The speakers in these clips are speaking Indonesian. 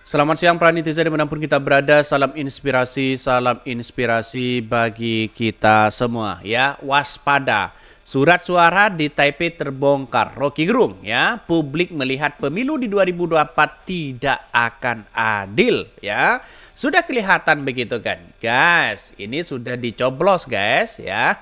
Selamat siang para netizen dimanapun kita berada. Salam inspirasi bagi kita semua ya. Waspada, surat suara di Taipei terbongkar. Rocky Gerung ya, publik melihat pemilu di 2024 tidak akan adil ya. Sudah kelihatan begitu kan, guys. Ini sudah dicoblos guys ya.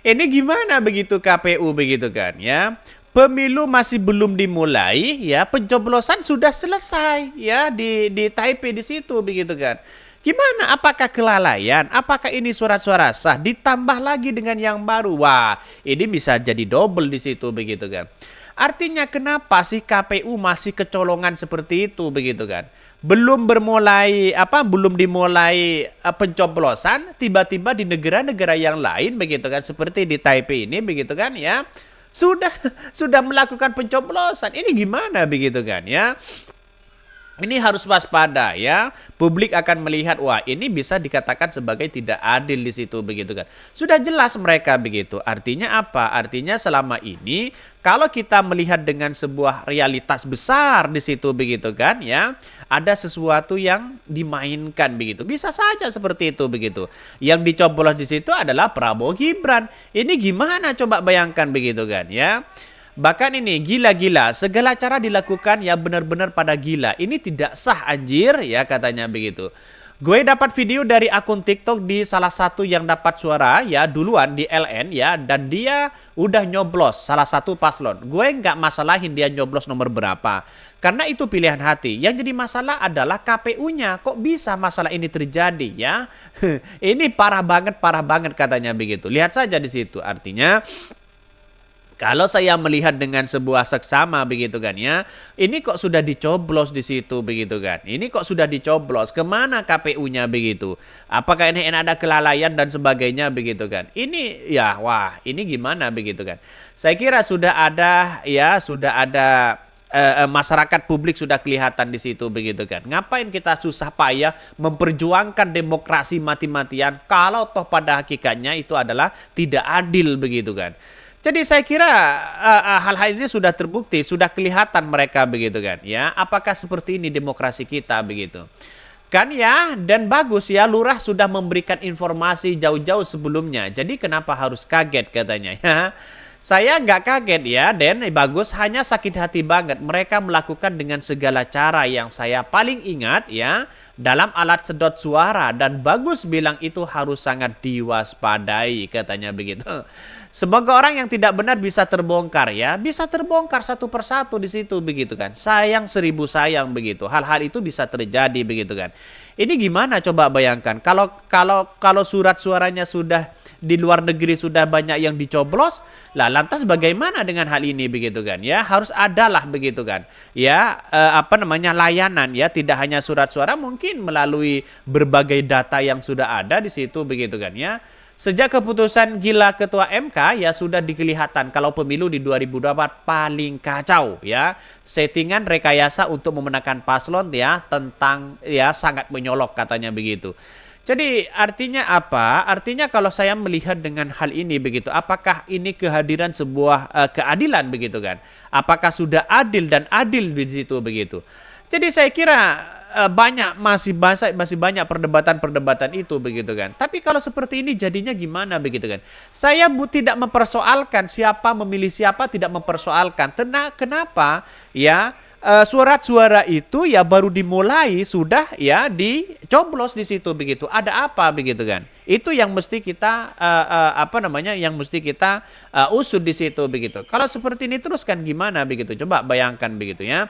Ini gimana begitu KPU begitu kan ya. Pemilu masih belum dimulai ya, pencoblosan sudah selesai ya di Taipei di situ begitu kan. Gimana? Apakah kelalaian? Apakah ini surat suara sah? Ditambah lagi dengan yang baru. Wah, ini bisa jadi double di situ begitu kan. Artinya kenapa sih KPU masih kecolongan seperti itu begitu kan? Belum dimulai pencoblosan, tiba-tiba di negara-negara yang lain begitu kan, seperti di Taipei ini begitu kan ya sudah sudah melakukan pencoblosan. Ini gimana begitu kan ya? Ini harus waspada ya. Publik akan melihat, wah ini bisa dikatakan sebagai tidak adil di situ begitu kan. Sudah jelas mereka begitu. Artinya apa? Artinya selama ini kalau kita melihat dengan sebuah realitas besar di situ begitu kan ya, ada sesuatu yang dimainkan begitu. Bisa saja seperti itu begitu. Yang dicoblos di situ adalah Prabowo Gibran. Ini gimana coba bayangkan begitu kan ya. Bahkan ini gila-gila, segala cara dilakukan ya benar-benar pada gila. Ini tidak sah anjir ya katanya begitu. Gue dapat video dari akun TikTok di salah satu yang dapat suara ya duluan di LN ya, dan dia udah nyoblos salah satu paslon. Gue nggak masalahin dia nyoblos nomor berapa, karena itu pilihan hati. Yang jadi masalah adalah KPU-nya. Kok bisa masalah ini terjadi ya? Ini parah banget katanya begitu. Lihat saja di situ. Artinya kalau saya melihat dengan sebuah seksama begitu kan ya, ini kok sudah dicoblos di situ begitu kan. Ini kok sudah dicoblos, kemana KPU-nya begitu? Apakah ini ada kelalaian dan sebagainya begitu kan? Ini ya wah, ini gimana begitu kan? Saya kira sudah ada masyarakat publik sudah kelihatan di situ begitu kan. Ngapain kita susah payah memperjuangkan demokrasi mati-matian kalau toh pada hakikatnya itu adalah tidak adil begitu kan. Jadi saya kira hal-hal ini sudah terbukti, sudah kelihatan mereka begitu kan ya. Apakah seperti ini demokrasi kita begitu? Kan ya, dan bagus ya lurah sudah memberikan informasi jauh-jauh sebelumnya. Jadi kenapa harus kaget katanya ya? Saya nggak kaget ya, dan bagus, hanya sakit hati banget. Mereka melakukan dengan segala cara yang saya paling ingat ya dalam alat sedot suara, dan bagus bilang itu harus sangat diwaspadai katanya begitu. Semoga orang yang tidak benar bisa terbongkar ya, bisa terbongkar satu persatu di situ begitu kan. Sayang seribu sayang begitu. Hal-hal itu bisa terjadi begitu kan. Ini gimana coba bayangkan kalau surat suaranya sudah di luar negeri sudah banyak yang dicoblos, lah lantas bagaimana dengan hal ini begitu kan ya? Harus adalah begitu kan. Ya, layanan ya, tidak hanya surat suara, mungkin melalui berbagai data yang sudah ada di situ begitu kan ya. Sejak keputusan gila Ketua MK ya sudah dikelihatan kalau pemilu di 2024 paling kacau ya. Settingan rekayasa untuk memenangkan paslon ya, tentang ya sangat menyolok katanya begitu. Jadi artinya apa? Artinya kalau saya melihat dengan hal ini begitu, apakah ini kehadiran sebuah keadilan begitu kan? Apakah sudah adil dan adil di situ begitu? Jadi saya kira masih banyak perdebatan itu begitu kan. Tapi kalau seperti ini jadinya gimana begitu kan? Saya tidak mempersoalkan siapa memilih siapa, tidak mempersoalkan. Kenapa ya? Surat suara itu ya baru dimulai sudah ya dicoblos di situ begitu. Ada apa begitu kan? Itu yang mesti kita yang mesti kita usut di situ begitu. Kalau seperti ini terus kan gimana begitu? Coba bayangkan begitu ya.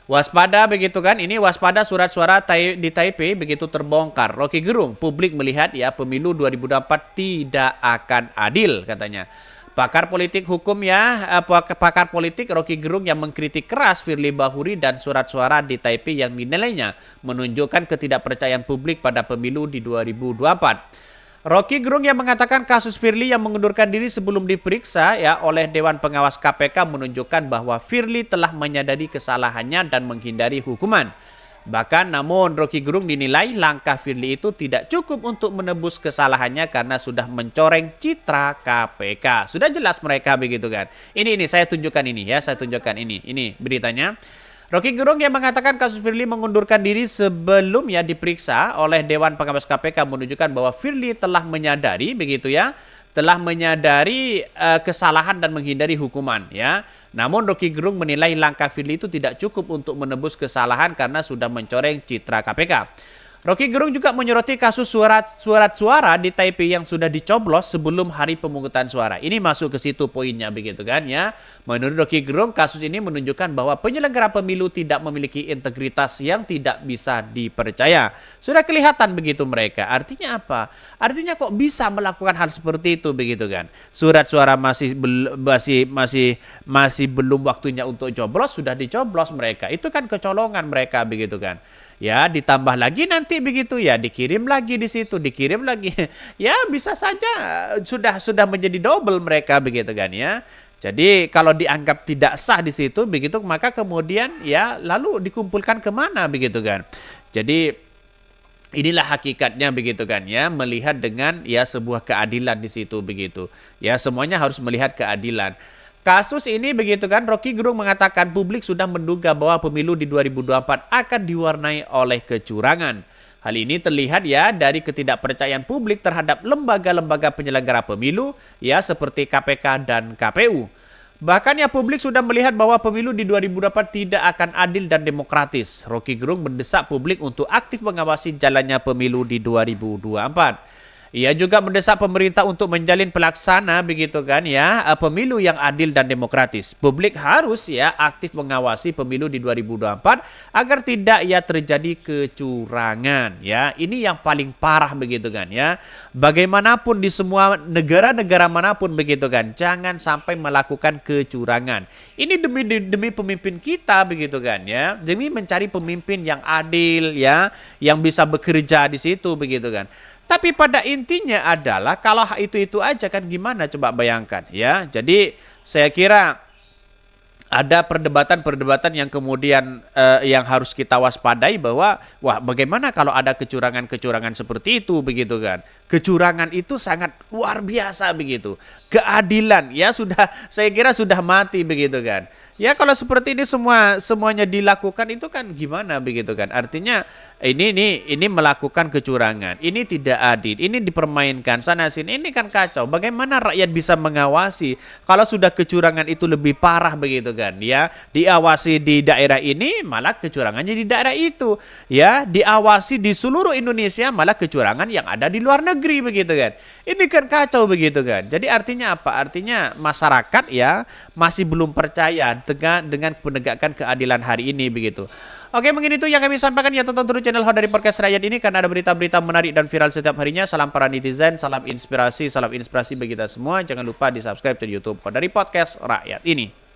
Waspada begitu kan, ini waspada surat suara di Taipei begitu terbongkar. Rocky Gerung, publik melihat ya pemilu 2024 tidak akan adil katanya. Pakar politik hukum ya, pakar politik Rocky Gerung yang mengkritik keras Firly Bahuri dan surat suara di Taipei yang dinilainya menunjukkan ketidakpercayaan publik pada pemilu di 2024. Rocky Gerung yang mengatakan kasus Firly yang mengundurkan diri sebelum diperiksa ya oleh Dewan Pengawas KPK menunjukkan bahwa Firly telah menyadari kesalahannya dan menghindari hukuman. Bahkan namun Rocky Gerung dinilai langkah Firly itu tidak cukup untuk menebus kesalahannya karena sudah mencoreng citra KPK. Sudah jelas mereka begitu kan. Ini saya tunjukkan ini ya, saya tunjukkan ini beritanya. Rocky Gerung yang mengatakan kasus Firly mengundurkan diri sebelum ya diperiksa oleh Dewan Pengawas KPK menunjukkan bahwa Firly telah menyadari begitu ya, telah menyadari kesalahan dan menghindari hukuman ya. Namun Rocky Gerung menilai langkah Firly itu tidak cukup untuk menebus kesalahan karena sudah mencoreng citra KPK. Rocky Gerung juga menyoroti kasus surat suara di Taipei yang sudah dicoblos sebelum hari pemungutan suara. Ini masuk ke situ poinnya begitu kan ya. Menurut Rocky Gerung, kasus ini menunjukkan bahwa penyelenggara pemilu tidak memiliki integritas yang tidak bisa dipercaya. Sudah kelihatan begitu mereka. Artinya apa? Artinya kok bisa melakukan hal seperti itu begitu kan? Surat suara masih belum waktunya untuk coblos, sudah dicoblos mereka. Itu kan kecolongan mereka begitu kan. Ya, ditambah lagi nanti begitu ya, dikirim lagi di situ, dikirim lagi. Ya, bisa saja sudah menjadi double mereka begitu kan ya. Jadi kalau dianggap tidak sah di situ begitu, maka kemudian ya lalu dikumpulkan kemana begitu kan. Jadi inilah hakikatnya begitu kan ya, melihat dengan ya sebuah keadilan di situ begitu. Ya, semuanya harus melihat keadilan. Kasus ini begitu kan, Rocky Gerung mengatakan publik sudah menduga bahwa pemilu di 2024 akan diwarnai oleh kecurangan. Hal ini terlihat ya dari ketidakpercayaan publik terhadap lembaga-lembaga penyelenggara pemilu ya seperti KPK dan KPU. Bahkan ya publik sudah melihat bahwa pemilu di 2024 tidak akan adil dan demokratis. Rocky Gerung mendesak publik untuk aktif mengawasi jalannya pemilu di 2024. Ia juga mendesak pemerintah untuk menjalin pelaksana begitu kan ya pemilu yang adil dan demokratis. Publik harus ya aktif mengawasi pemilu di 2024 agar tidak ya terjadi kecurangan ya. Ini yang paling parah begitu kan ya. Bagaimanapun di semua negara-negara manapun begitu kan, jangan sampai melakukan kecurangan. Ini demi pemimpin kita begitu kan ya. Demi mencari pemimpin yang adil ya, yang bisa bekerja di situ begitu kan. Tapi pada intinya adalah kalau itu aja kan gimana coba bayangkan ya. Jadi saya kira ada perdebatan-perdebatan yang kemudian yang harus kita waspadai bahwa wah bagaimana kalau ada kecurangan-kecurangan seperti itu begitu kan. Kecurangan itu sangat luar biasa begitu. Keadilan ya sudah saya kira sudah mati begitu kan. Ya kalau seperti ini semuanya dilakukan itu kan gimana begitu kan. Artinya ini melakukan kecurangan. Ini tidak adil. Ini dipermainkan sana sini. Ini kan kacau. Bagaimana rakyat bisa mengawasi kalau sudah kecurangan itu lebih parah begitu kan ya. Diawasi di daerah ini malah kecurangannya di daerah itu. Ya, diawasi di seluruh Indonesia malah kecurangan yang ada di luar negeri begitu kan. Ini kan kacau begitu kan. Jadi artinya apa? Artinya masyarakat ya masih belum percaya dengan penegakan keadilan hari ini begitu. Oke, mungkin itu yang kami sampaikan ya. Tonton terus channel Hot dari Podcast Rakyat ini karena ada berita-berita menarik dan viral setiap harinya. Salam para netizen, salam inspirasi bagi kita semua. Jangan lupa di subscribe di YouTube Hot dari Podcast Rakyat ini.